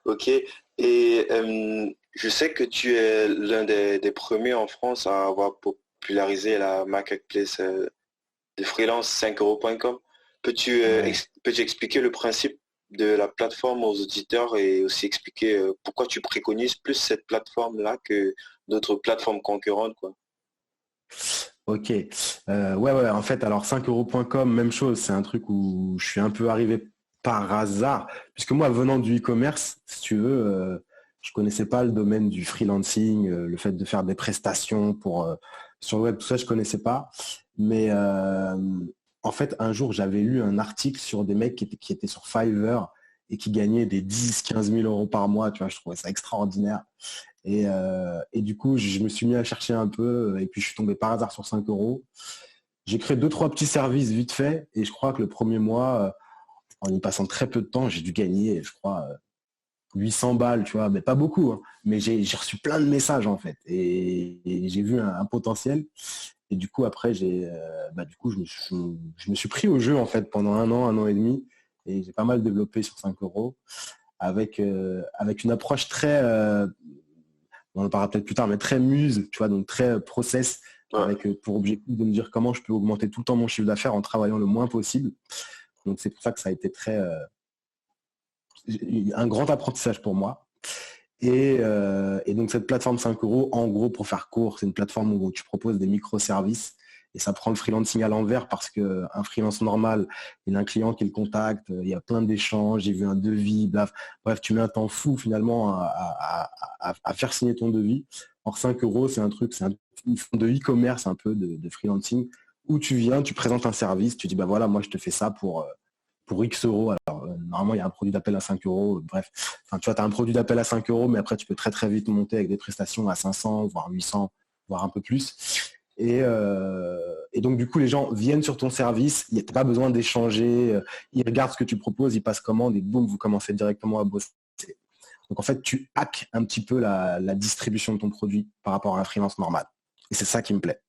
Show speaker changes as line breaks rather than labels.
Ok. Et je sais que tu es l'un des premiers en France à avoir popularisé la marketplace de freelance 5euros.com.
Ouais.
Peux-tu expliquer le principe de la plateforme aux auditeurs et aussi expliquer pourquoi tu préconises plus cette plateforme-là que d'autres plateformes concurrentes, quoi?
Ok. Ouais. En fait, alors 5euros.com, même chose. C'est un truc où je suis un peu arrivé par hasard. Puisque moi, venant du e-commerce, si tu veux, je connaissais pas le domaine du freelancing, le fait de faire des prestations sur le web, tout ça, je connaissais pas. Mais en fait, un jour, j'avais lu un article sur des mecs qui étaient sur Fiverr et qui gagnaient des 10, 15 000 euros par mois. Tu vois, je trouvais ça extraordinaire. Et du coup, je me suis mis à chercher un peu et puis je suis tombé par hasard sur 5 euros. J'ai créé deux, trois petits services vite fait et je crois que le premier mois, en y passant très peu de temps, j'ai dû gagner, je crois, 800 balles, tu vois, mais pas beaucoup, hein. Mais j'ai reçu plein de messages en fait et j'ai vu un potentiel. Et du coup, après, du coup, je me suis pris au jeu en fait pendant un an et demi et j'ai pas mal développé sur 5 euros avec une approche très, on en parlera peut-être plus tard, mais très muse, tu vois, donc très process,
Ouais.
avec pour objectif de me dire comment je peux augmenter tout le temps mon chiffre d'affaires en travaillant le moins possible. Donc c'est pour ça que ça a été un grand apprentissage pour moi. Et donc cette plateforme 5 euros, en gros, pour faire court, c'est une plateforme où tu proposes des microservices et ça prend le freelancing à l'envers parce qu'un freelance normal, il a un client qui le contacte, il y a plein d'échanges, j'ai vu un devis, bref, tu mets un temps fou finalement à faire signer ton devis. Or 5 euros, c'est une forme de e-commerce un peu de freelancing où tu viens, tu présentes un service, tu dis bah voilà, moi je te fais ça pour X euros. Alors, normalement, il y a un produit d'appel à 5 euros. Bref, enfin, tu vois, tu as un produit d'appel à 5 euros, mais après, tu peux très, très vite monter avec des prestations à 500, voire 800, voire un peu plus. Et donc, du coup, les gens viennent sur ton service. Il n'y a pas besoin d'échanger. Ils regardent ce que tu proposes, ils passent commande et boum, vous commencez directement à bosser. Donc, en fait, tu hackes un petit peu la distribution de ton produit par rapport à un freelance normal. Et c'est ça qui me plaît.